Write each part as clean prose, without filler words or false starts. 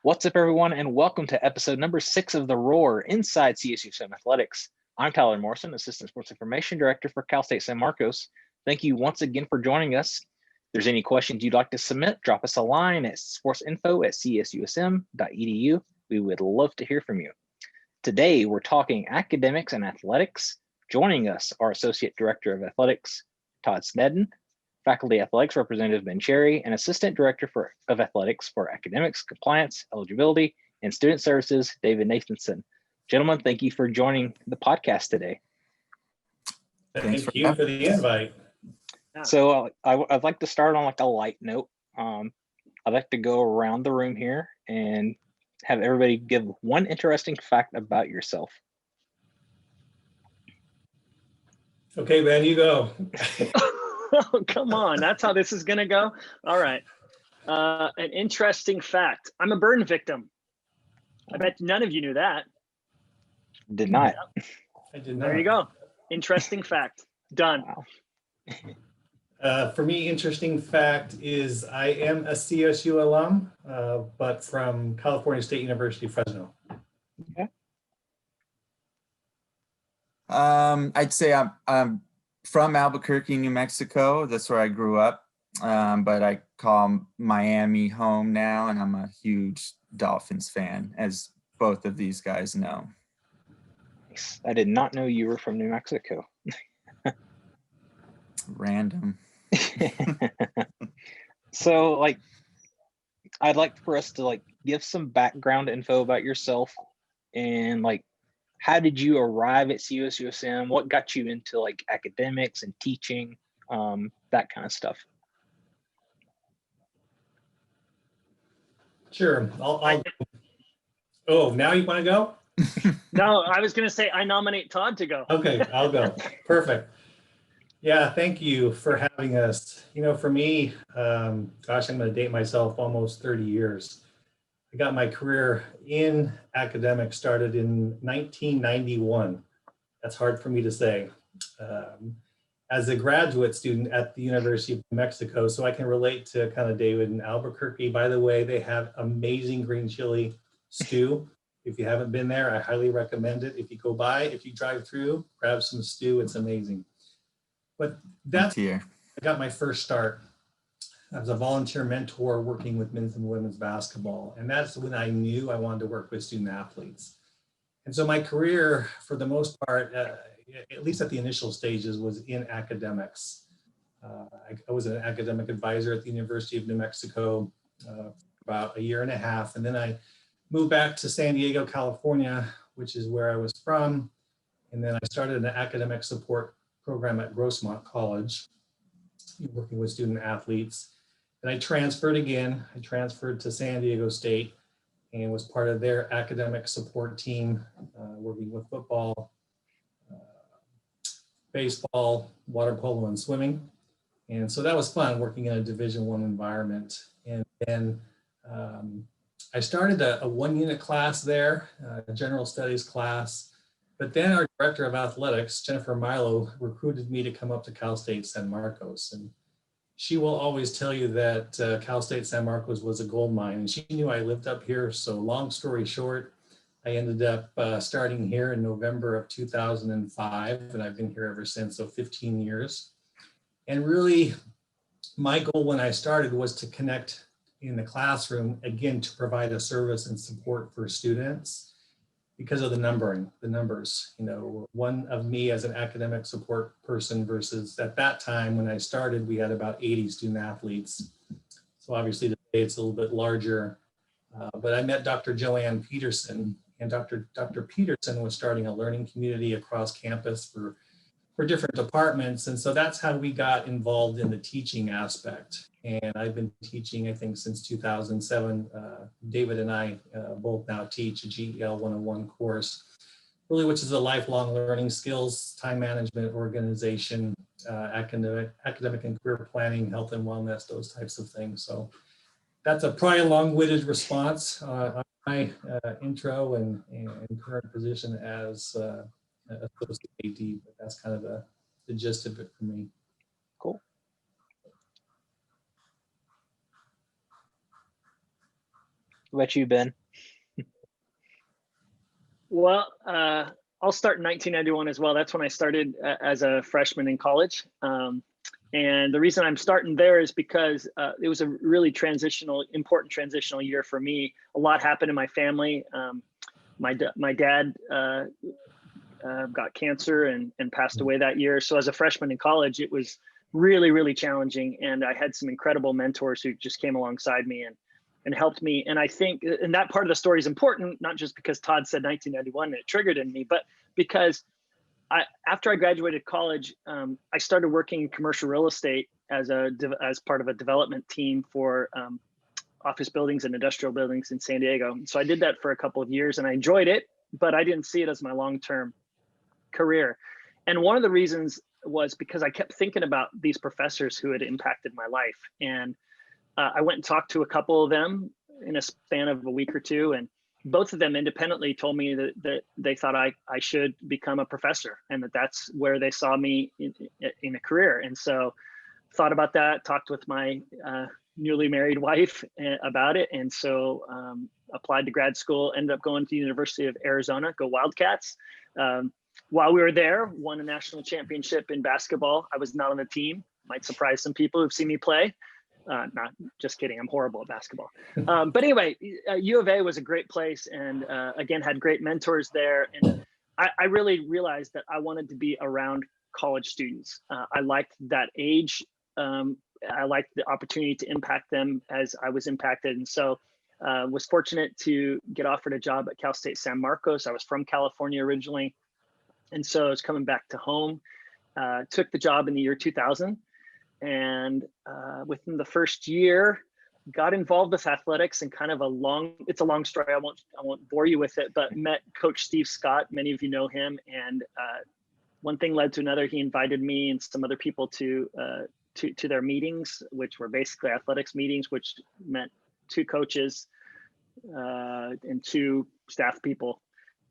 What's up, everyone, and welcome to episode number 6 of The Roar inside Csusm Athletics. I'm Tyler Morrison, Assistant Sports Information Director for Cal State San Marcos. Thank you once again for joining us. If there's any questions you'd like to submit, drop us a line at sportsinfo@csusm.edu. We would love to hear from you. Today, we're talking academics and athletics. Joining us are Associate Director of Athletics, Todd Snedden, Faculty Athletics Representative Ben Cherry, and Assistant Director of Athletics for Academics, Compliance, Eligibility, and Student Services, David Nathanson. Gentlemen, thank you for joining the podcast today. Thank you for the invite. So I'd like to start on a light note. I'd like to go around the room here and have everybody give one interesting fact about yourself. Okay, Ben, you go. Oh, come on. That's how this is going to go? All right. An interesting fact. I'm a burn victim. I bet none of you knew that. Did not. I did not. There you go. Interesting fact. Done. Wow. For me, interesting fact is I am a CSU alum, but from California State University, Fresno. Okay. I'd say I'm from Albuquerque, New Mexico. That's where I grew up, but I call Miami home now, and I'm a huge Dolphins fan, as both of these guys know. Nice. I did not know you were from New Mexico. Random. So, I'd like for us to give some background info about yourself and how did you arrive at CSUSM? What got you into academics and teaching, that kind of stuff? Sure. Oh, now you want to go? No, I was going to say I nominate Todd to go. Okay, I'll go. Perfect. Yeah, thank you for having us. For me, gosh, I'm going to date myself, almost 30 years. I got my career in academics started in 1991. That's hard for me to say. As a graduate student at the University of New Mexico, so I can relate to kind of David in Albuquerque. By the way, they have amazing green chili stew. If you haven't been there, I highly recommend it. If you go by, if you drive through, grab some stew, it's amazing. But that's where I got my first start. I was a volunteer mentor working with men's and women's basketball. And that's when I knew I wanted to work with student athletes. And so my career, for the most part, at least at the initial stages, was in academics. I was an academic advisor at the University of New Mexico for about a year and a half. And then I moved back to San Diego, California, which is where I was from. And then I started an academic support program at Grossmont College, working with student athletes. And I transferred again. I transferred to San Diego State and was part of their academic support team, working with football, baseball, water polo, and swimming. And so that was fun, working in a Division I environment. And then I started a one-unit class there, a general studies class. But then our director of athletics, Jennifer Milo, recruited me to come up to Cal State San Marcos. And she will always tell you that Cal State San Marcos was a gold mine, and she knew I lived up here. So long story short, I ended up starting here in November of 2005, and I've been here ever since, so 15 years. And really, my goal when I started was to connect in the classroom, again, to provide a service and support for students because of the numbers. One of me as an academic support person versus at that time when I started, we had about 80 student athletes. So obviously today it's a little bit larger, but I met Dr. Joanne Peterson, and Dr. Peterson was starting a learning community across campus for different departments. And so that's how we got involved in the teaching aspect. And I've been teaching, I think, since 2007. David and I both now teach a GEL 101 course, really, which is a lifelong learning skills, time management, organization, academic and career planning, health and wellness, those types of things. So that's probably a long-winded response on my intro and current position as associate AD, but that's kind of the gist of it for me. Cool. What about you, Ben? Well, I'll start in 1991 as well. That's when I started as a freshman in college. And the reason I'm starting there is because it was a really important transitional year for me. A lot happened in my family. My dad got cancer and passed away that year. So as a freshman in college, it was really, really challenging. And I had some incredible mentors who just came alongside me and helped me. And I think, and that part of the story is important, not just because Todd said 1991 and it triggered in me, but because after I graduated college, I started working in commercial real estate as part of a development team for office buildings and industrial buildings in San Diego. So I did that for a couple of years and I enjoyed it, but I didn't see it as my long-term career. And one of the reasons was because I kept thinking about these professors who had impacted my life. And I went and talked to a couple of them in a span of a week or two, and both of them independently told me that they thought I should become a professor and that's where they saw me in a career. And so thought about that, talked with my newly married wife about it. And so applied to grad school, ended up going to the University of Arizona, go Wildcats. While we were there, won a national championship in basketball. I was not on the team, might surprise some people who've seen me play. Not just kidding, I'm horrible at basketball. But anyway, U of A was a great place and again, had great mentors there. And I really realized that I wanted to be around college students. I liked that age. I liked the opportunity to impact them as I was impacted. And so was fortunate to get offered a job at Cal State San Marcos. I was from California originally. And so I was coming back to home, took the job in the year 2000. And within the first year, got involved with athletics and kind of it's a long story. I won't bore you with it, but met Coach Steve Scott. Many of you know him. And one thing led to another. He invited me and some other people to their meetings, which were basically athletics meetings, which meant 2 coaches and 2 staff people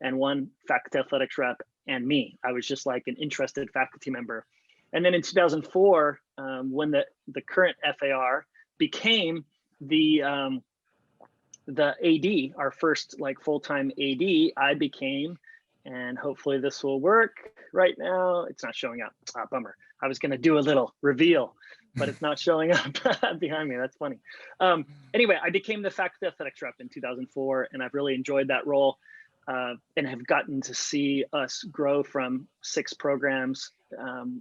and 1 faculty athletics rep and me. I was just like an interested faculty member. And then in 2004, when the current FAR became the AD, our first like full-time AD, I became, and hopefully this will work right now. It's not showing up. Bummer. I was going to do a little reveal, but it's not showing up behind me. That's funny. Anyway, I became the faculty athletics rep in 2004, and I've really enjoyed that role and have gotten to see us grow from 6 programs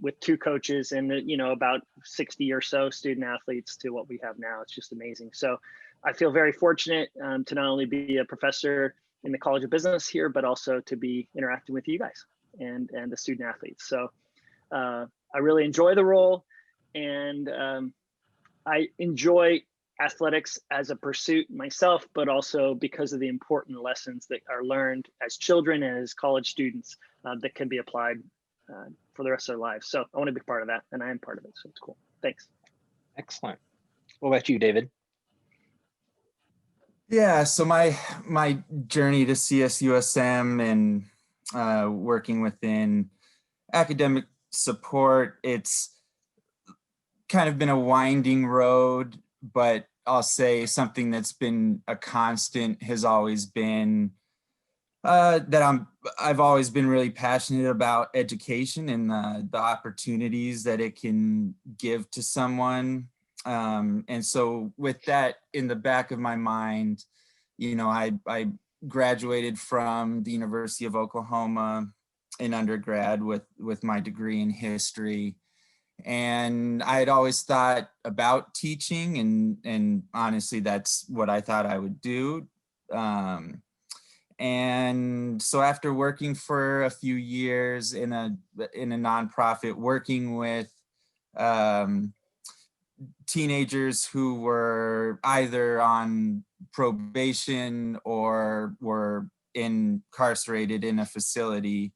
with 2 coaches and about 60 or so student athletes to what we have now. It's just amazing. So I feel very fortunate to not only be a professor in the College of Business here, but also to be interacting with you guys and the student athletes. So I really enjoy the role, and I enjoy athletics as a pursuit myself, but also because of the important lessons that are learned as children and as college students that can be applied for the rest of their lives. So I want to be part of that, and I am part of it. So it's cool. Thanks. Excellent. What about you, David? Yeah, so my journey to CSUSM and working within academic support, it's kind of been a winding road, but I'll say something that's been a constant has always been that I've always been really passionate about education and the opportunities that it can give to someone. And so with that in the back of my mind, I graduated from the University of Oklahoma in undergrad with my degree in history. And I had always thought about teaching, and honestly, that's what I thought I would do. And so after working for a few years in a nonprofit, working with teenagers who were either on probation or were incarcerated in a facility,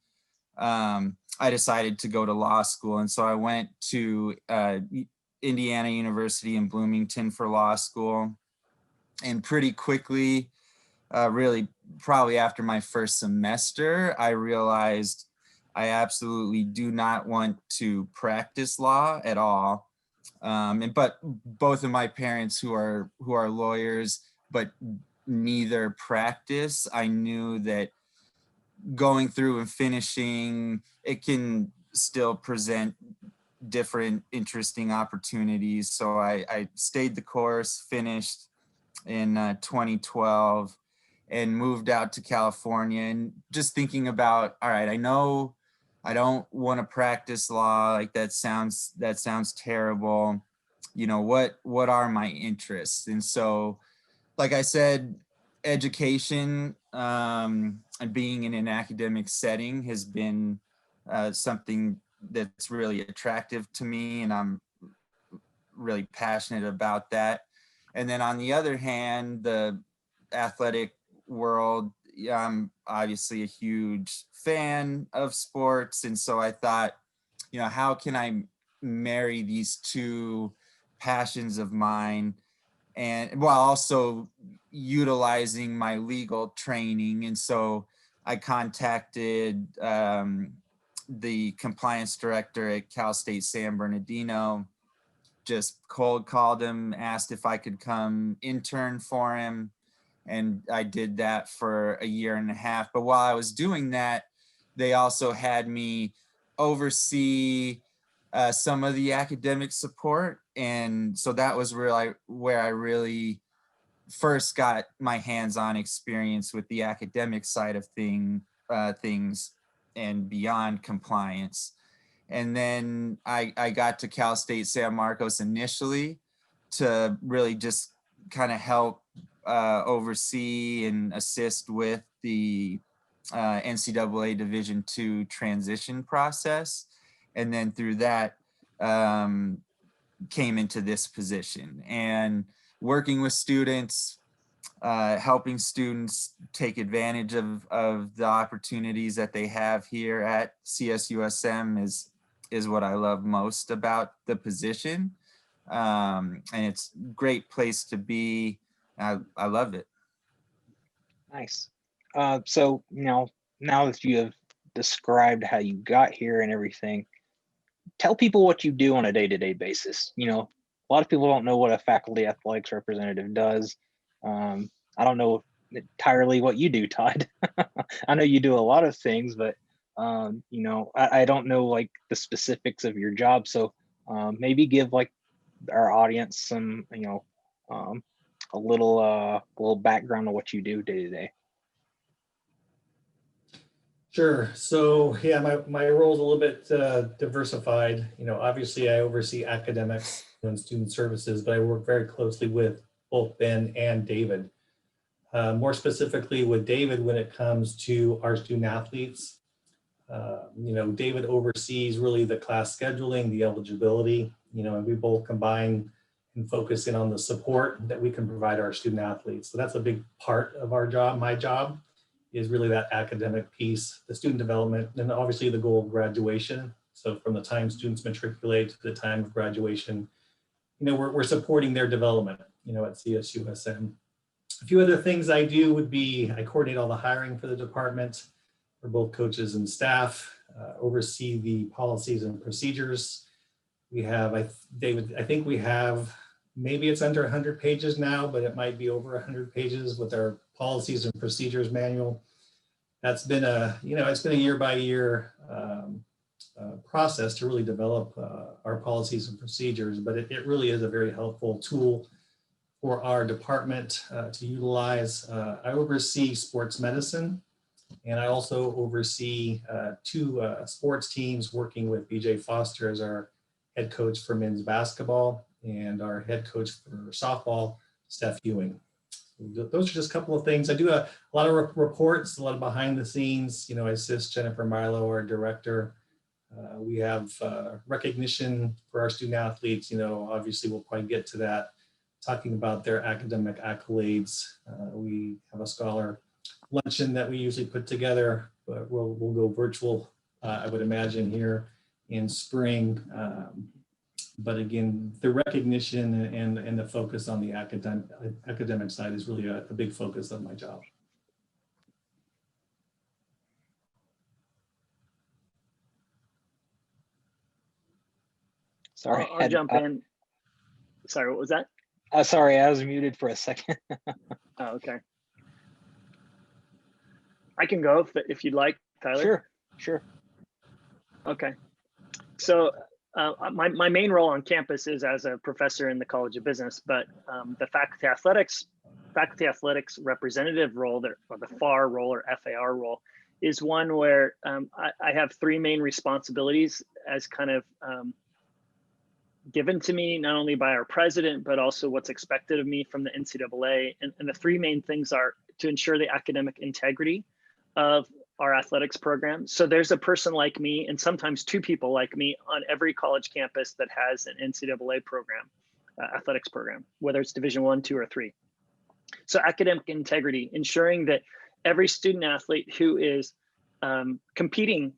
I decided to go to law school. And so I went to Indiana University in Bloomington for law school. And pretty quickly, really probably after my first semester, I realized I absolutely do not want to practice law at all. But both of my parents who are lawyers, but neither practice. I knew that going through and finishing, it can still present different interesting opportunities. So I stayed the course, finished in 2012, and moved out to California, and just thinking about, all right, I know I don't want to practice law. Like that sounds terrible. You know, what are my interests? And so, like I said, education and being in an academic setting has been something that's really attractive to me, and I'm really passionate about that. And then on the other hand, the athletic world, yeah, I'm obviously a huge fan of sports. And so I thought, you know, how can I marry these two passions of mine, and while also utilizing my legal training? And so I contacted the compliance director at Cal State San Bernardino, just cold called him, asked if I could come intern for him. And I did that for a year and a half. But while I was doing that, they also had me oversee some of the academic support. And so that was really where I really first got my hands-on experience with the academic side of things and beyond compliance. And then I got to Cal State San Marcos initially to really just kind of help oversee and assist with the NCAA Division II transition process. And then through that, came into this position and working with students, helping students take advantage of the opportunities that they have here at CSUSM is what I love most about the position. And it's a great place to be. I love it. Nice. So, now that you have described how you got here and everything, tell people what you do on a day-to-day basis. You know, a lot of people don't know what a faculty athletics representative does. I don't know entirely what you do, Todd. I know you do a lot of things, but you know, I don't know like the specifics of your job. So maybe give like our audience some, you know, a little background on what you do day to day. Sure. So yeah, my role is a little bit diversified. You know, obviously I oversee academics and student services, but I work very closely with both Ben and David. More specifically with David when it comes to our student athletes. You know, David oversees really the class scheduling, the eligibility, you know, and we both combine and focus in on the support that we can provide our student athletes. So that's a big part of our job. My job is really that academic piece, the student development, and obviously the goal of graduation. So from the time students matriculate to the time of graduation, you know, we're supporting their development, you know, at CSUSM. A few other things I do would be, I coordinate all the hiring for the department for both coaches and staff, oversee the policies and procedures. We have, David, I think we have, maybe it's under 100 pages now, but it might be over 100 pages with our policies and procedures manual. That's been you know, it's been a year by year process to really develop our policies and procedures, but it really is a very helpful tool for our department to utilize. I oversee sports medicine, and I also oversee two sports teams, working with BJ Foster as our head coach for men's basketball and our head coach for softball, Steph Ewing. Those are just a couple of things. I do a lot of reports, a lot of behind the scenes. You know, I assist Jennifer Milo, our director. We have recognition for our student athletes. You know, obviously we'll probably get to that, talking about their academic accolades. We have a scholar luncheon that we usually put together, but we'll go virtual, I would imagine, here in spring. But again, the recognition and the focus on the academic side is really a big focus of my job. Sorry, I'll jump in. Sorry, what was that? Sorry, I was muted for a second. Oh, okay. I can go if you'd like, Tyler. Sure. Okay. So my main role on campus is as a professor in the College of Business, but the faculty athletics representative role, or the FAR role or FAR role, is one where I have three main responsibilities as kind of given to me, not only by our president, but also what's expected of me from the NCAA. And the three main things are to ensure the academic integrity of our athletics program. So there's a person like me, and sometimes two people like me on every college campus that has an NCAA program, athletics program, whether it's Division 1, 2, or 3. So academic integrity, ensuring that every student athlete who is competing,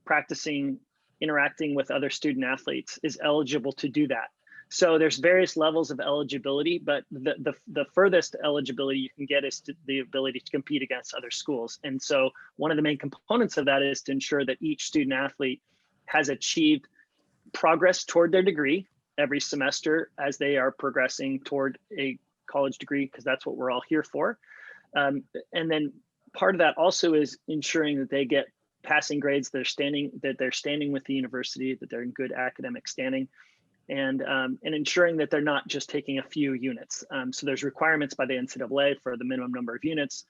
practicing, interacting with other student athletes is eligible to do that. So there's various levels of eligibility, but the furthest eligibility you can get is the ability to compete against other schools. And so one of the main components of that is to ensure that each student athlete has achieved progress toward their degree every semester as they are progressing toward a college degree, because that's what we're all here for. And then part of that also is ensuring that they get passing grades, that they're standing with the university, that they're in good academic standing, and ensuring that they're not just taking a few units. So there's requirements by the NCAA for the minimum number of units,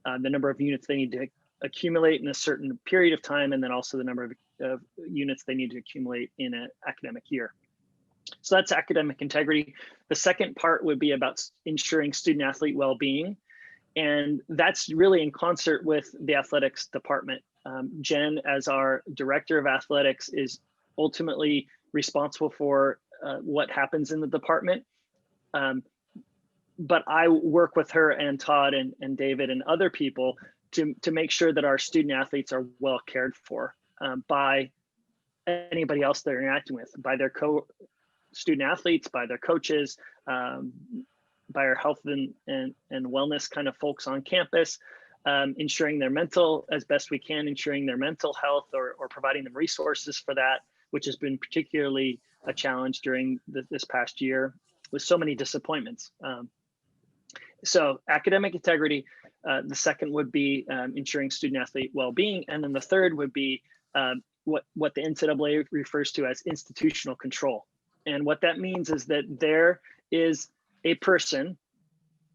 the number of units they need to accumulate in a certain period of time, and then also the number of units they need to accumulate in an academic year. So that's academic integrity. The second part would be about ensuring student athlete well-being. And that's really in concert with the athletics department. Jen, as our director of athletics, is ultimately responsible for what happens in the department. But I work with her and Todd and David and other people to make sure that our student athletes are well cared for by anybody else they're interacting with, by their student athletes, by their coaches, by our health and wellness kind of folks on campus, ensuring their mental, as best we can, ensuring their mental health or providing them resources for that, which has been particularly a challenge during this past year with so many disappointments. So academic integrity, the second would be ensuring student athlete well-being. And then the third would be what the NCAA refers to as institutional control. And what that means is that there is a person,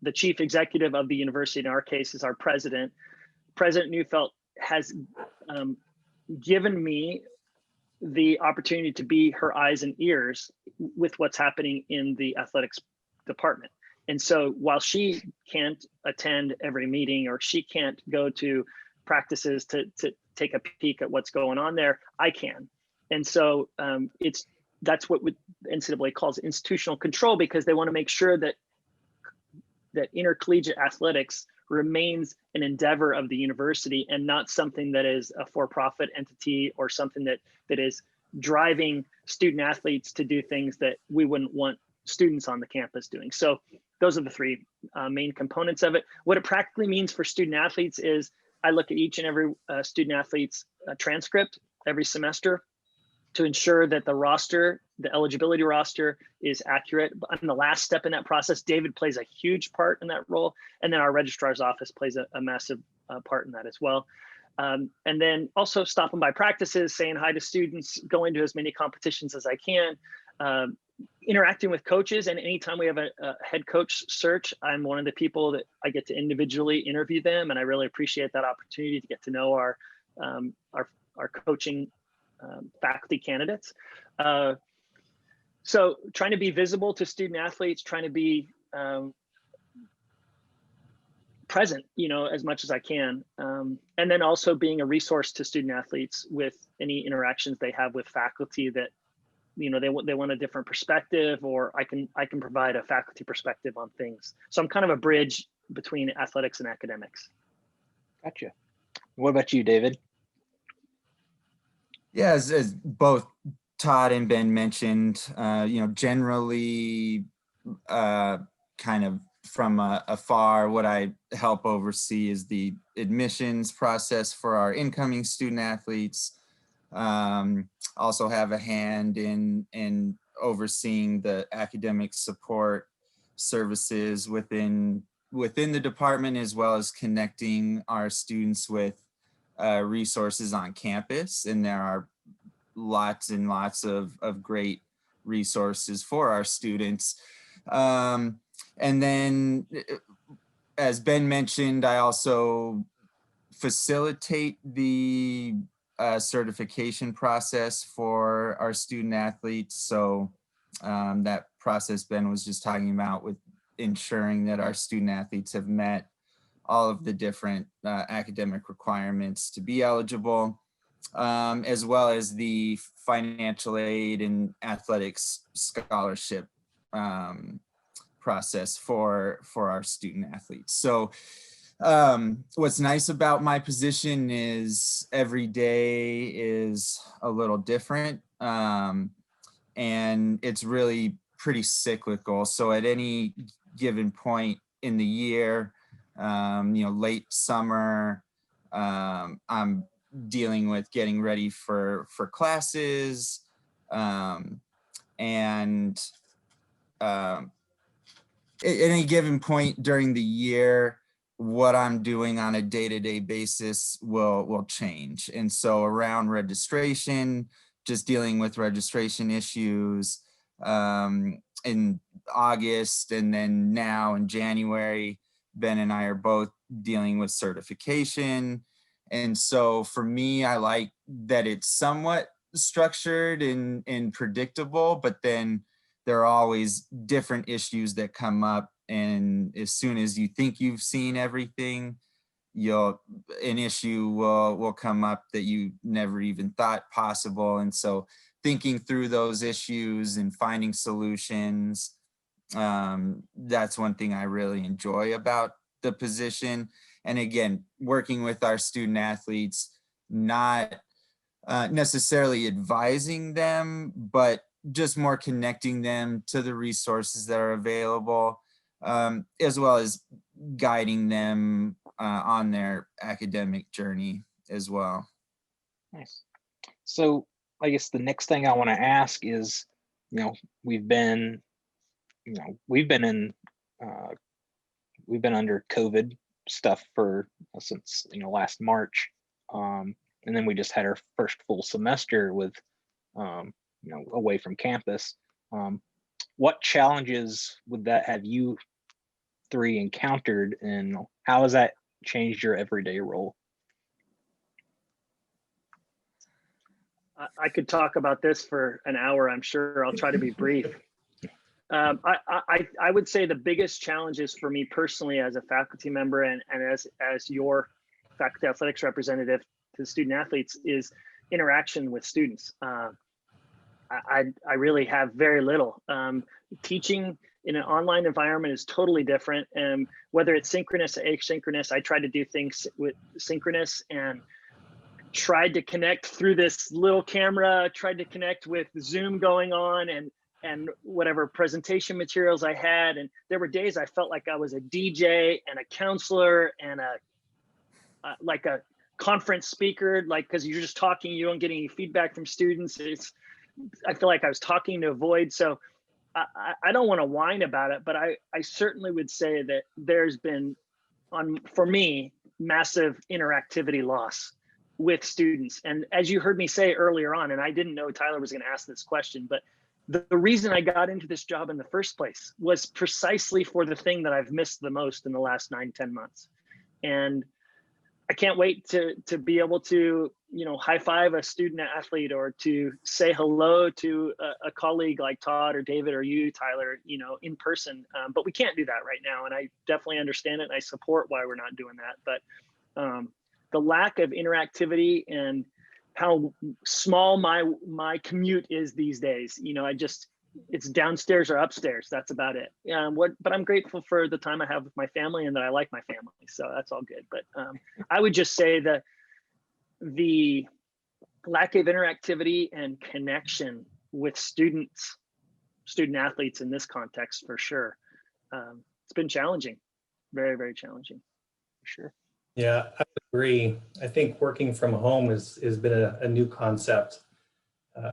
the chief executive of the university, in our case is our president. President Neufeld has given me the opportunity to be her eyes and ears with what's happening in the athletics department. And so while she can't attend every meeting or she can't go to practices to take a peek at what's going on there, I can. And so that's what NCAA calls institutional control, because they want to make sure that intercollegiate athletics remains an endeavor of the university and not something that is a for-profit entity or something that is driving student athletes to do things that we wouldn't want students on the campus doing. So those are the three main components of it. What it practically means for student athletes is I look at each and every student athlete's transcript every semester to ensure that the eligibility roster is accurate. And the last step in that process, David plays a huge part in that role. And then our registrar's office plays a massive part in that as well. And then also stopping by practices, saying hi to students, going to as many competitions as I can, interacting with coaches. And anytime we have a head coach search, I'm one of the people that I get to individually interview them. And I really appreciate that opportunity to get to know our coaching faculty candidates. So trying to be visible to student athletes, trying to be present, as much as I can. And then also being a resource to student athletes with any interactions they have with faculty that, they want a different perspective, or I can provide a faculty perspective on things. So I'm kind of a bridge between athletics and academics. Gotcha. What about you, David? Yeah, as both Todd and Ben mentioned, generally kind of from afar, what I help oversee is the admissions process for our incoming student athletes. Also have a hand in overseeing the academic support services within within the department, as well as connecting our students with resources on campus. And there are lots and lots of great resources for our students. And then, as Ben mentioned, I also facilitate the certification process for our student athletes. So that process Ben was just talking about, with ensuring that our student athletes have met all of the different academic requirements to be eligible, as well as the financial aid and athletics scholarship process for our student athletes. So what's nice about my position is every day is a little different, and it's really pretty cyclical. So at any given point in the year, late summer, I'm dealing with getting ready for classes, and at any given point during the year, what I'm doing on a day-to-day basis will change. And so around registration, just dealing with registration issues in August, and then now in January, Ben and I are both dealing with certification. And so for me, I like that it's somewhat structured and predictable, but then there are always different issues that come up. And as soon as you think you've seen everything, an issue will come up that you never even thought possible. And so thinking through those issues and finding solutions, that's one thing I really enjoy about the position. And again, working with our student athletes, not necessarily advising them, but just more connecting them to the resources that are available, as well as guiding them on their academic journey as well. Nice. So I guess the next thing I want to ask is, we've been under COVID stuff since last March, and then we just had our first full semester with away from campus. What challenges would that have you three encountered, and how has that changed your everyday role? I could talk about this for an hour, I'm sure. I'll try to be brief. I would say the biggest challenges for me personally as a faculty member and as your faculty athletics representative to student athletes is interaction with students. I really have very little. Teaching in an online environment is totally different. And whether it's synchronous or asynchronous, I try to do things with synchronous and tried to connect through this little camera, tried to connect with Zoom going on and whatever presentation materials I had. And there were days I felt like I was a DJ and a counselor and like a conference speaker, because you're just talking, you don't get any feedback from students. I feel like I was talking to a void. So I don't want to whine about it, but I certainly would say that there's been, for me, massive interactivity loss with students. And as you heard me say earlier on, and I didn't know Tyler was going to ask this question, but the reason I got into this job in the first place was precisely for the thing that I've missed the most in the last 9-10 months. And I can't wait to be able to, high five a student athlete or to say hello to a colleague like Todd or David or you, Tyler, in person. But we can't do that right now. And I definitely understand it. And I support why we're not doing that. But the lack of interactivity and how small my commute is these days, it's downstairs or upstairs. That's about it. But I'm grateful for the time I have with my family and that I like my family. So that's all good. But I would just say that the lack of interactivity and connection with student athletes in this context, for sure. It's been challenging, very, very challenging. For sure. Yeah, I agree. I think working from home has been a new concept.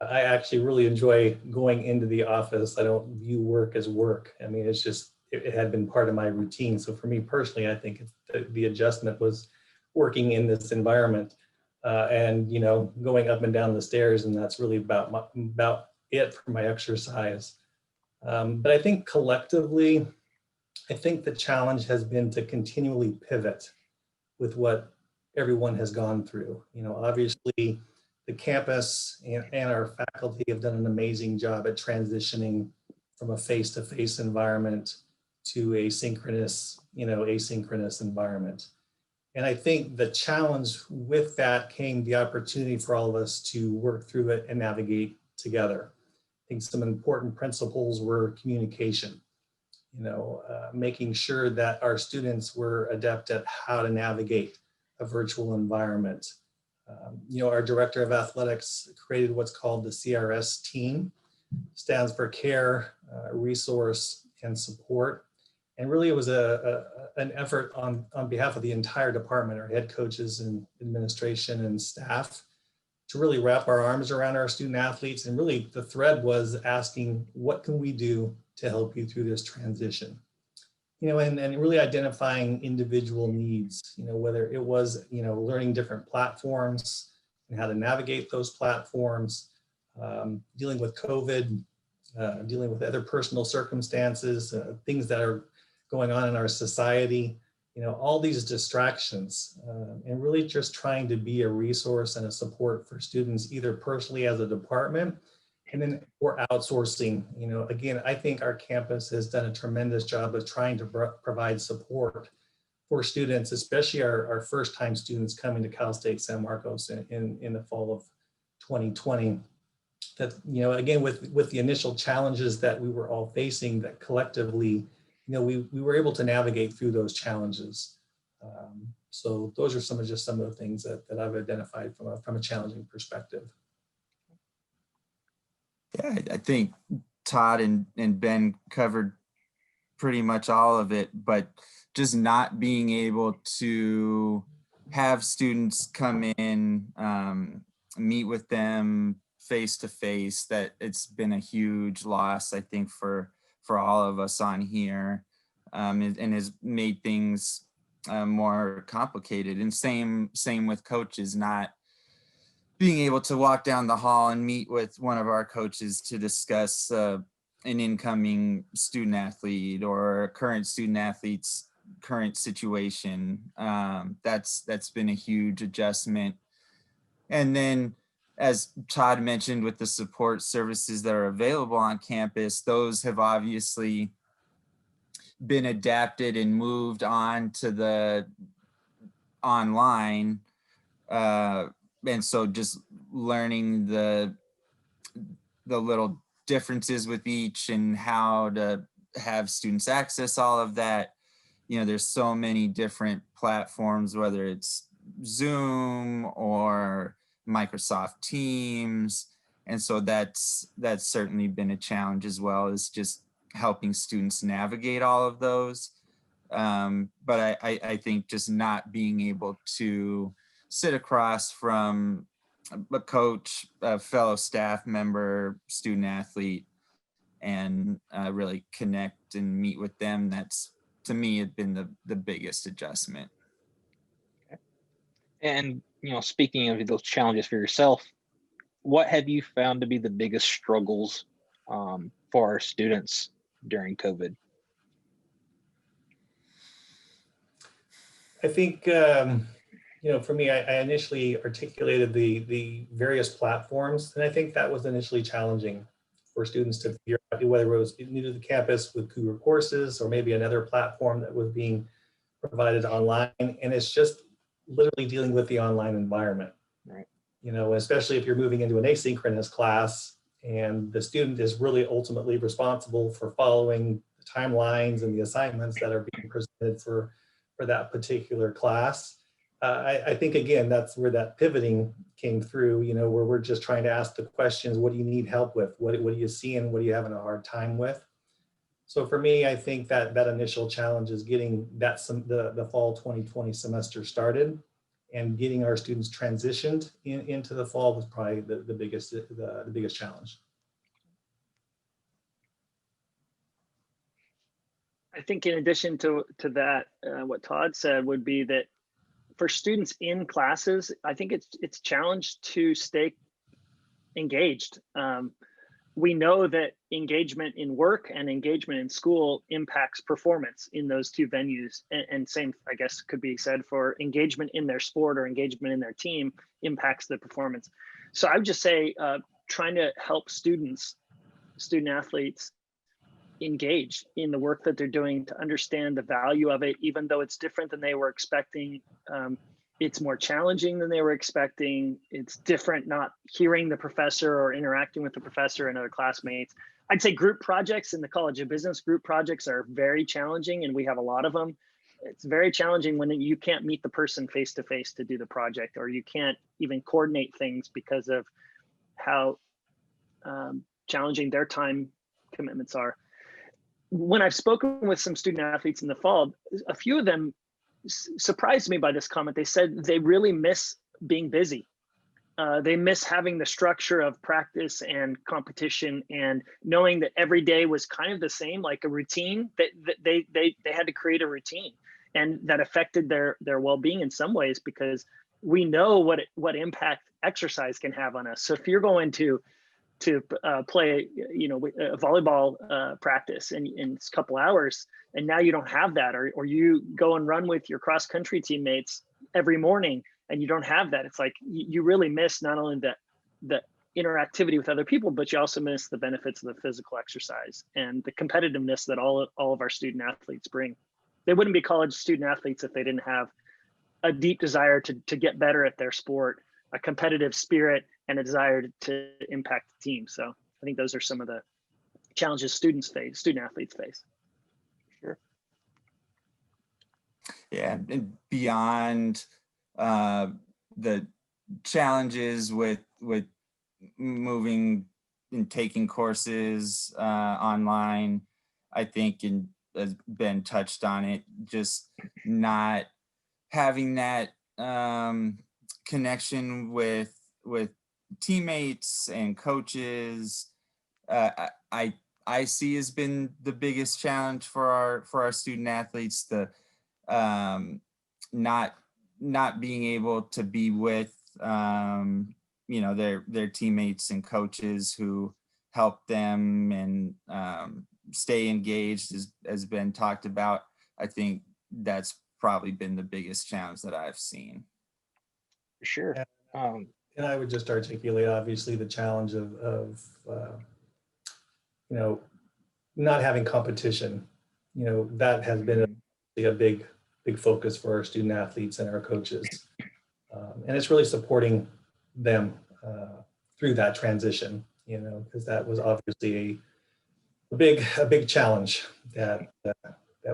I actually really enjoy going into the office. I don't view work as work. I mean, it's it had been part of my routine. So for me personally, I think the adjustment was working in this environment and, you know, going up and down the stairs, and that's really about it for my exercise. But I think collectively, I think the challenge has been to continually pivot with what everyone has gone through. You know, obviously the campus and our faculty have done an amazing job at transitioning from a face-to-face environment to a synchronous, you know, asynchronous environment. And I think the challenge with that came the opportunity for all of us to work through it and navigate together. I think some important principles were communication, you know, making sure that our students were adept at how to navigate a virtual environment. You know, our director of athletics created what's called the CRS team, stands for care, resource, and support. And really it was an effort on behalf of the entire department, our head coaches and administration and staff, to really wrap our arms around our student athletes. And really the thread was asking, what can we do to help you through this transition? You know, and really identifying individual needs, you know, whether it was, you know, learning different platforms and how to navigate those platforms, dealing with COVID, dealing with other personal circumstances, things that are going on in our society, you know, all these distractions, and really just trying to be a resource and a support for students, either personally as a department, and then or outsourcing. You know, again, I think our campus has done a tremendous job of trying to provide support for students, especially our first-time students coming to Cal State San Marcos in the fall of 2020. That, you know, again, with the initial challenges that we were all facing, that collectively, you know, we were able to navigate through those challenges. So those are some of the things that I've identified from a challenging perspective. Yeah, I think Todd and Ben covered pretty much all of it, but just not being able to have students come in, meet with them face to face, that it's been a huge loss, I think, for all of us on here, and has made things more complicated. And same with coaches, not being able to walk down the hall and meet with one of our coaches to discuss an incoming student athlete or a current student athlete's current situation. That's been a huge adjustment. And then, as Todd mentioned, with the support services that are available on campus, those have obviously been adapted and moved on to the online. And so just learning the little differences with each and how to have students access all of that. You know, there's so many different platforms, whether it's Zoom or Microsoft Teams. And so that's certainly been a challenge, as well as just helping students navigate all of those. But I think just not being able to sit across from a coach, a fellow staff member, student athlete, and really connect and meet with them, that's, to me, has been the biggest adjustment. And, you know, speaking of those challenges for yourself, what have you found to be the biggest struggles for our students during COVID? I think, you know, for me, I initially articulated the various platforms, and I think that was initially challenging for students to figure out whether it was new to the campus with Cougar courses or maybe another platform that was being provided online. And it's just literally dealing with the online environment. Right. You know, especially if you're moving into an asynchronous class and the student is really ultimately responsible for following the timelines and the assignments that are being presented for that particular class. I think, again, that's where that pivoting came through, you know, where we're just trying to ask the questions, what do you need help with? What are you seeing? What are you having a hard time with? So for me, I think that initial challenge is getting the fall 2020 semester started and getting our students transitioned into the fall was probably the biggest challenge. I think in addition to that, what Todd said would be that for students in classes, I think it's challenged to stay engaged. We know that engagement in work and engagement in school impacts performance in those two venues. And same, I guess, could be said for engagement in their sport or engagement in their team impacts the performance. So I would just say trying to help student athletes engage in the work that they're doing, to understand the value of it, even though it's different than they were expecting. It's more challenging than they were expecting. It's different not hearing the professor or interacting with the professor and other classmates. I'd say group projects in the College of Business, group projects are very challenging, and we have a lot of them. It's very challenging when you can't meet the person face to face to do the project, or you can't even coordinate things because of how challenging their time commitments are. When I've spoken with some student athletes in the fall, a few of them surprised me by this comment. They said they really miss being busy. They miss having the structure of practice and competition, and knowing that every day was kind of the same, like a routine, that they had to create a routine, and that affected their well-being in some ways, because we know what impact exercise can have on us. So if you're going to play, a volleyball practice in a couple hours, and now you don't have that, or you go and run with your cross country teammates every morning and you don't have that, it's like you really miss not only the interactivity with other people, but you also miss the benefits of the physical exercise and the competitiveness that all of our student athletes bring. They wouldn't be college student athletes if they didn't have a deep desire to get better at their sport, a competitive spirit, and a desire to impact the team. So I think those are some of the challenges student athletes face. Sure. Yeah, and beyond the challenges with moving and taking courses online, I think, and as Ben touched on it, just not having that connection with teammates and coaches, I see has been the biggest challenge for our student athletes. The not being able to be with their teammates and coaches who help them and stay engaged, as Ben talked about. I think that's probably been the biggest challenge that I've seen. Sure. And I would just articulate, obviously, the challenge of not having competition. That has been a big focus for our student athletes and our coaches. And it's really supporting them through that transition, because that was obviously a big challenge that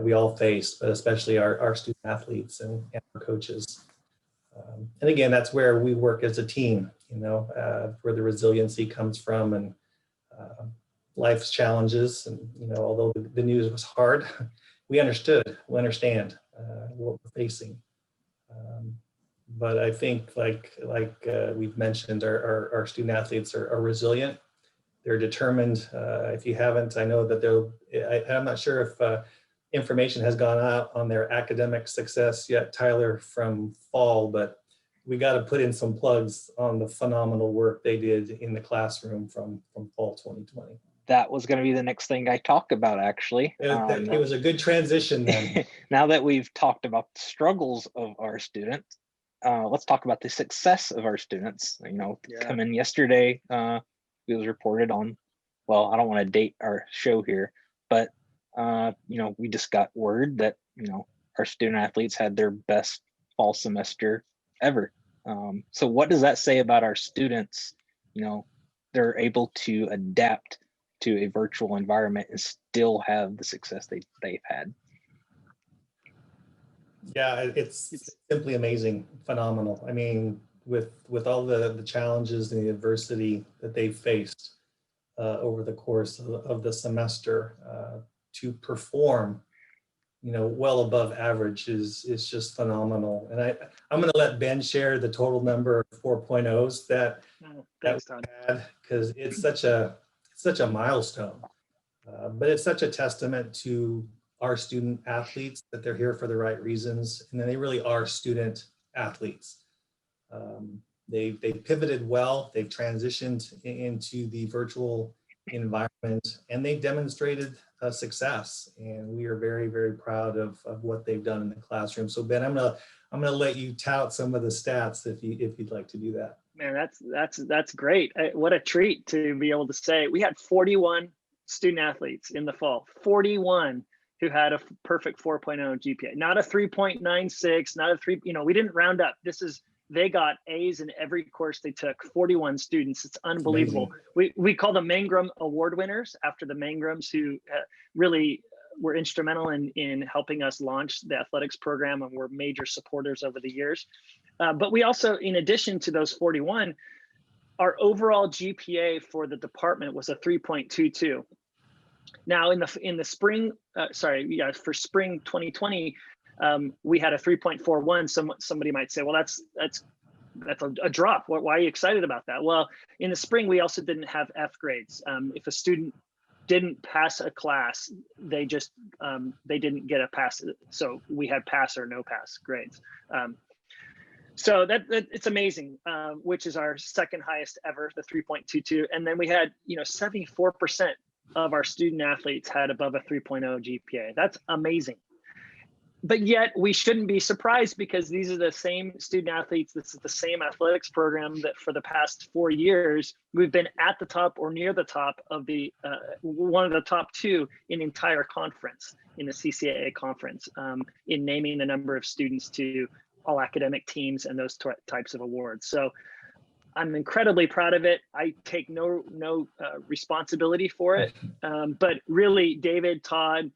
we all faced, but especially our student athletes and our coaches. And again, that's where we work as a team, where the resiliency comes from, and life's challenges. And, although the news was hard, we understand what we're facing. But I think like we've mentioned, our student athletes are resilient. They're determined. If you haven't, I know that I'm not sure if information has gone out on their academic success yet, Tyler, from fall, but we got to put in some plugs on the phenomenal work they did in the classroom from fall 2020. That was going to be the next thing I talk about, actually. It was a good transition then. Now that we've talked about the struggles of our students, let's talk about the success of our students. Coming yesterday, it was reported on, well, I don't want to date our show here, but we just got word that, our student athletes had their best fall semester ever. So what does that say about our students? They're able to adapt to a virtual environment and still have the success they've had. Yeah, it's simply amazing, phenomenal. I mean, with all the challenges and the adversity that they've faced over the course of the semester, to perform, well above average is just phenomenal. And I'm going to let Ben share the total number of 4.0s that we had, because it's such a milestone. But it's such a testament to are student athletes, that they're here for the right reasons, and then they really are student athletes. They pivoted well, they've transitioned into the virtual environment, and they demonstrated success. And we are very, very proud of what they've done in the classroom. So Ben, I'm gonna let you tout some of the stats if you'd like to do that. Man, that's great. What a treat to be able to say we had 41 student athletes in the fall, 41 who had a perfect 4.0 GPA, not a 3.96, not a 3, we didn't round up. They got A's in every course they took, 41 students. It's unbelievable. We call them Mangrum Award winners after the Mangrums who really were instrumental in helping us launch the athletics program and were major supporters over the years. But we also, in addition to those 41, our overall GPA for the department was a 3.22. Now in the spring, for spring 2020, we had a 3.41. Somebody might say, well, that's a drop. Why are you excited about that? Well, in the spring, we also didn't have F grades. If a student didn't pass a class, they didn't get a pass. So we had pass or no pass grades. So that it's amazing, which is our second highest ever, the 3.22. And then we had, 74% of our student athletes had above a 3.0 GPA. That's amazing. But yet we shouldn't be surprised because these are the same student athletes. This is the same athletics program that for the past 4 years, we've been at the top or near the top of the one of the top 2 in entire conference, in the CCAA conference, in naming the number of students to all academic teams and those types of awards. So I'm incredibly proud of it. I take no responsibility for it, but really David, Todd,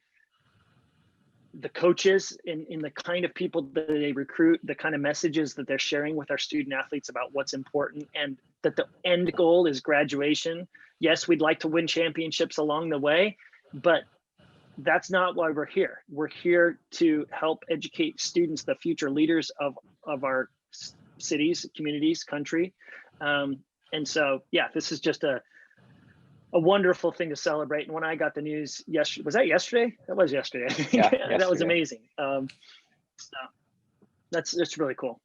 the coaches in the kind of people that they recruit, the kind of messages that they're sharing with our student athletes about what's important, and that the end goal is graduation. Yes, we'd like to win championships along the way, but that's not why we're here. We're here to help educate students, the future leaders of our cities, communities, country. And so, yeah, this is just a wonderful thing to celebrate. And when I got the news yesterday, was that yesterday? That was yesterday. Yeah, that was amazing. So that's really cool.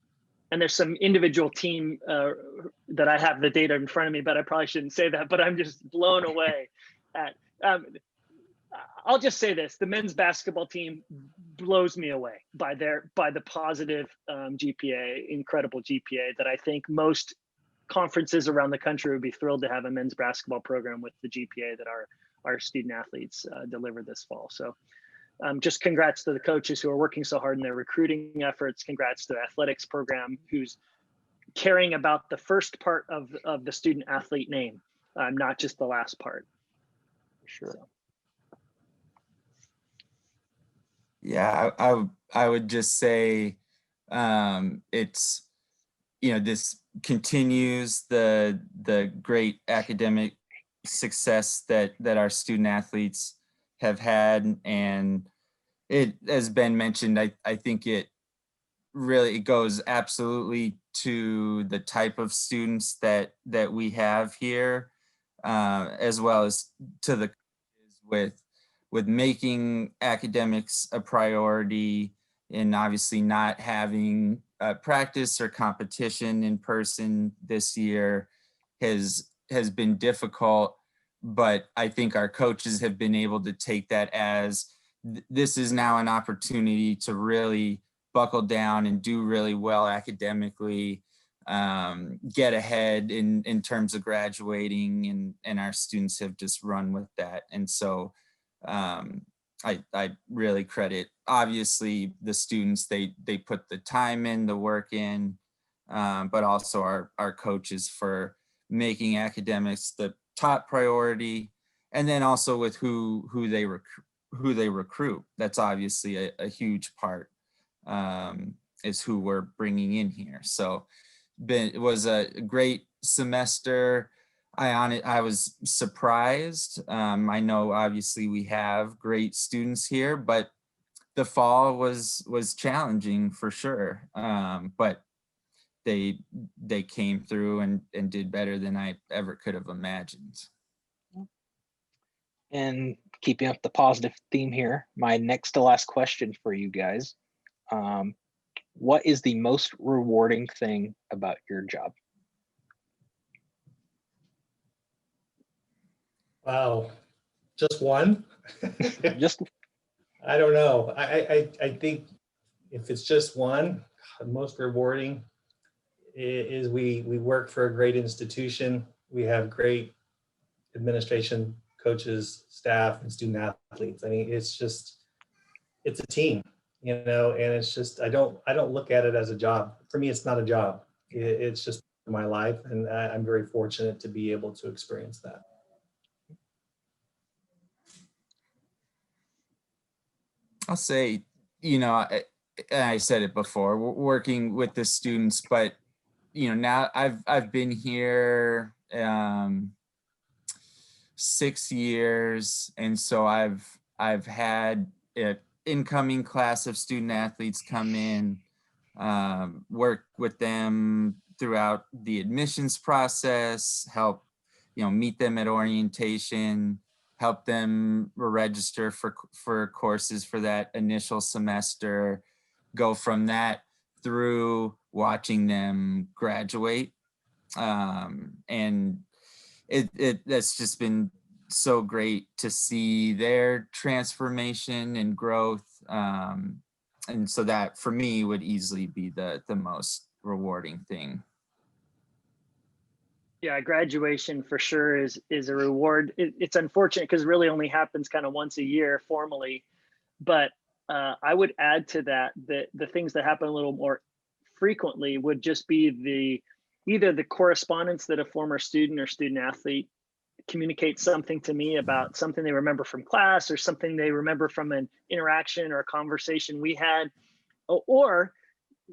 And there's some individual team that I have the data in front of me, but I probably shouldn't say that, but I'm just blown away at, I'll just say this, the men's basketball team blows me away by the positive GPA, incredible GPA that I think most conferences around the country would be thrilled to have a men's basketball program with the GPA that our student athletes delivered this fall. So just congrats to the coaches who are working so hard in their recruiting efforts. Congrats to the athletics program who's caring about the first part of the student athlete name, not just the last part. Sure. So. Yeah, I would just say it's, this continues the great academic success that our student athletes have had. And it, as Ben mentioned, I think it goes absolutely to the type of students that we have here, as well as to the with making academics a priority, and obviously not having practice or competition in person this year has been difficult. But I think our coaches have been able to take that as this is now an opportunity to really buckle down and do really well academically, get ahead in terms of graduating, and our students have just run with that. And so I really credit, obviously, the students. They put the time in, the work in, but also our coaches for making academics the top priority, and then also with who they recruit. That's obviously a huge part, is who we're bringing in here. So it was a great semester. I was surprised. I know obviously we have great students here, but the fall was challenging for sure. But they came through and did better than I ever could have imagined. And keeping up the positive theme here, my next to last question for you guys. What is the most rewarding thing about your job? Wow, just one? Just I don't know. I think if it's just one, the most rewarding is we work for a great institution. We have great administration, coaches, staff, and student athletes. I mean, it's a team, you know, and it's just, I don't look at it as a job. For me, it's not a job. It's just my life, and I'm very fortunate to be able to experience that. I'll say, you know, I said it before, working with the students, but you know, now I've been here 6 years, and so I've had an incoming class of student athletes come in, work with them throughout the admissions process, help, you know, meet them at orientation, help them register for courses for that initial semester, go from that through watching them graduate. And that's just been so great to see their transformation and growth. And so that for me would easily be the most rewarding thing. Yeah, graduation for sure is a reward. It's unfortunate because it really only happens kind of once a year formally, but I would add to that the things that happen a little more frequently would just be either the correspondence that a former student or student athlete communicates something to me about something they remember from class or something they remember from an interaction or a conversation we had, or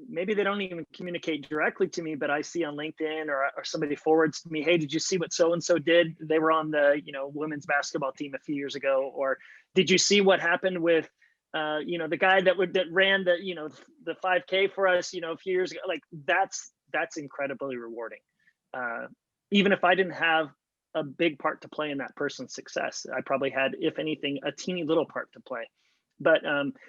maybe they don't even communicate directly to me, but I see on LinkedIn or somebody forwards to me, hey, did you see what so-and-so did? They were on the, you know, women's basketball team a few years ago. Or did you see what happened with, you know, the guy that ran the, you know, the 5K for us, you know, a few years ago? Like that's incredibly rewarding. Even if I didn't have a big part to play in that person's success, I probably had, if anything, a teeny little part to play. But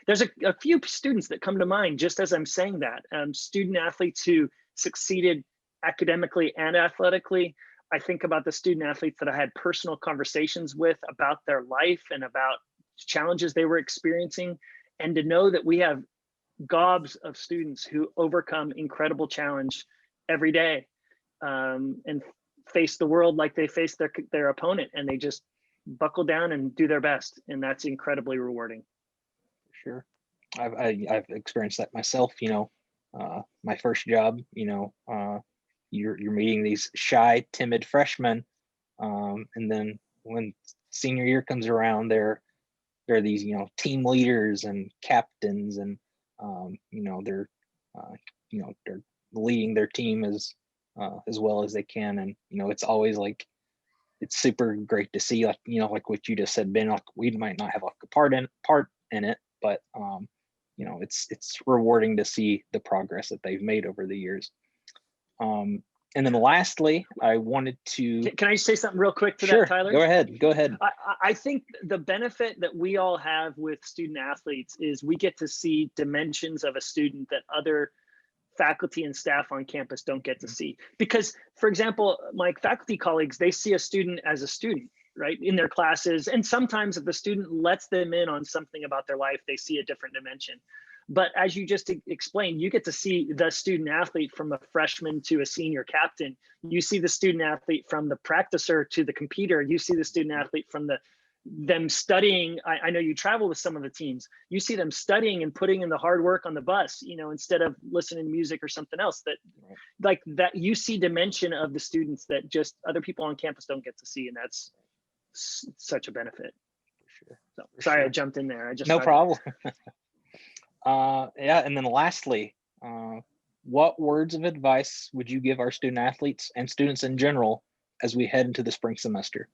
there's a few students that come to mind just as I'm saying that. Student athletes who succeeded academically and athletically. I think about the student athletes that I had personal conversations with about their life and about challenges they were experiencing. And to know that we have gobs of students who overcome incredible challenge every day and face the world like they face their opponent, and they just buckle down and do their best. And that's incredibly rewarding. Sure. I've experienced that myself, you know, my first job, you know, you're meeting these shy, timid freshmen. And then when senior year comes around, they're these, you know, team leaders and captains, and, you know, they're leading their team as well as they can. And, you know, it's always like, it's super great to see, like, you know, like what you just said, Ben, like we might not have like a part in it, but you know, it's rewarding to see the progress that they've made over the years. And then lastly, I wanted to. Can I say something real quick to Sure, that, Tyler? Go ahead. I think the benefit that we all have with student athletes is we get to see dimensions of a student that other faculty and staff on campus don't get to see. Because, for example, my faculty colleagues, they see a student as a student, right, in their classes. And sometimes if the student lets them in on something about their life, they see a different dimension. But as you just explained, you get to see the student athlete from a freshman to a senior captain. You see the student athlete from the practicer to the competer. You see the student athlete from them studying. I know you travel with some of the teams. You see them studying and putting in the hard work on the bus, you know, instead of listening to music or something else. That, like that, you see dimension of the students that just other people on campus don't get to see, and that's such a benefit. For sure. So sorry, I jumped in there. No problem. Yeah, and then lastly, what words of advice would you give our student athletes and students in general as we head into the spring semester?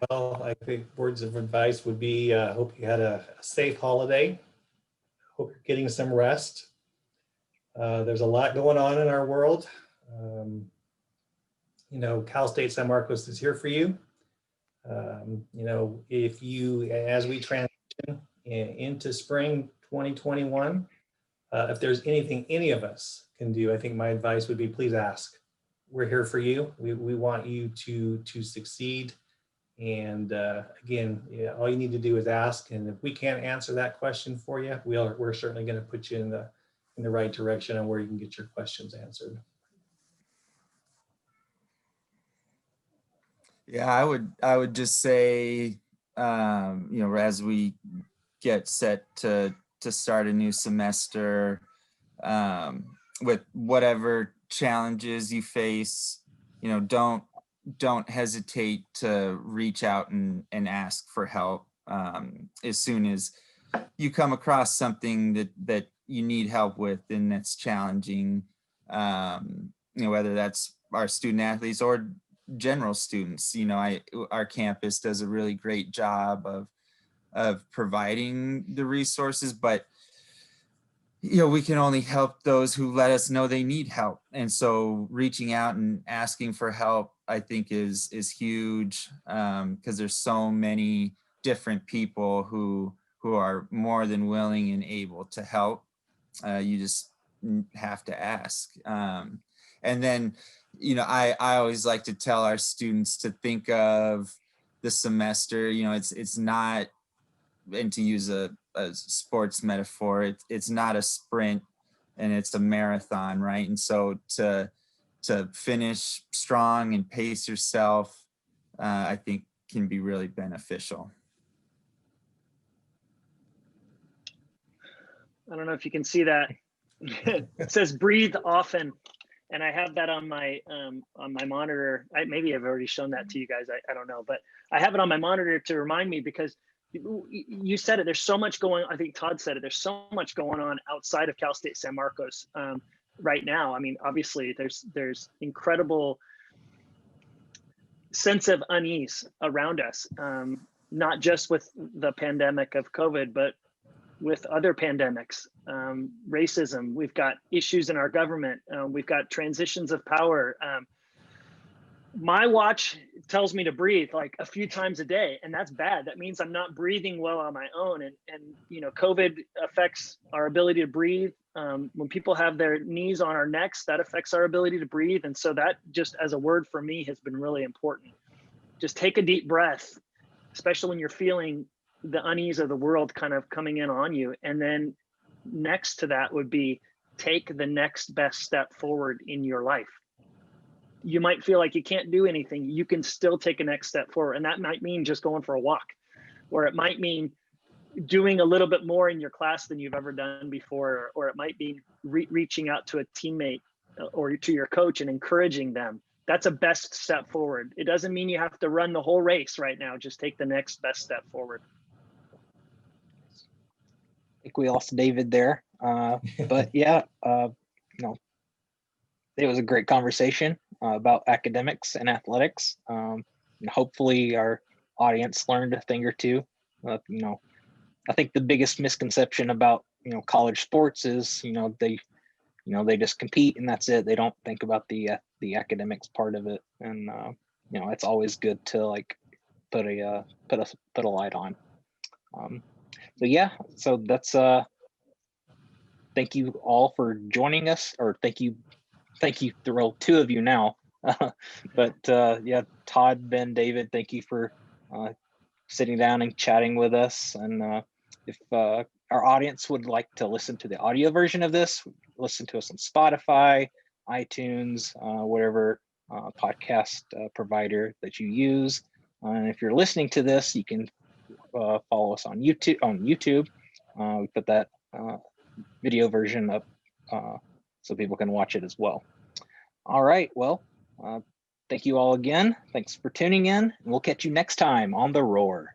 Well, I think words of advice would be, hope you had a safe holiday. Hope you're getting some rest. There's a lot going on in our world. Cal State San Marcos is here for you. If you, as we transition into spring 2021, if there's anything any of us can do, I think my advice would be, please ask. We're here for you. We want you to succeed. And again, all you need to do is ask. And if we can't answer that question for you, we're certainly going to put you in the right direction on where you can get your questions answered. Yeah, I would just say, as we get set to start a new semester, with whatever challenges you face, don't hesitate to reach out and ask for help. As soon as you come across something that you need help with and that's challenging, whether that's our student athletes or general students, our campus does a really great job of providing the resources, but we can only help those who let us know they need help. And so reaching out and asking for help, I think is huge, because there's so many different people who are more than willing and able to help. You just have to ask. And then, I always like to tell our students to think of the semester, it's not, and to use a sports metaphor, it's not a sprint and it's a marathon, right? And so to finish strong and pace yourself, I think can be really beneficial. I don't know if you can see that. It says breathe often. And I have that on my monitor. Maybe I've already shown that to you guys. I don't know, but I have it on my monitor to remind me, because you said it, there's so much going on. I think Todd said it, there's so much going on outside of Cal State San Marcos right now. I mean, obviously there's incredible sense of unease around us, not just with the pandemic of COVID, but with other pandemics, racism. We've got issues in our government. We've got transitions of power. My watch tells me to breathe like a few times a day, and that's bad. That means I'm not breathing well on my own. And COVID affects our ability to breathe. When people have their knees on our necks, that affects our ability to breathe. And so that, just as a word for me, has been really important. Just take a deep breath, especially when you're feeling the unease of the world kind of coming in on you. And then next to that would be, take the next best step forward in your life. You might feel like you can't do anything. You can still take a next step forward. And that might mean just going for a walk, or it might mean doing a little bit more in your class than you've ever done before, or it might be reaching out to a teammate or to your coach and encouraging them. That's a best step forward. It doesn't mean you have to run the whole race right now. Just take the next best step forward. I think we lost David there, but yeah, it was a great conversation about academics and athletics. And hopefully our audience learned a thing or two. I think the biggest misconception about college sports is they just compete and that's it. They don't think about the academics part of it, and it's always good to like put a light on. So yeah, so that's thank you all for joining us, or thank you the two of you now. But yeah, Todd, Ben, David, thank you for sitting down and chatting with us. And if our audience would like to listen to the audio version of this, listen to us on Spotify, iTunes, whatever podcast provider that you use. And if you're listening to this, you can follow us on YouTube. We put that video version up so people can watch it as well. All right, well, thank you all again. Thanks for tuning in, and we'll catch you next time on The Roar.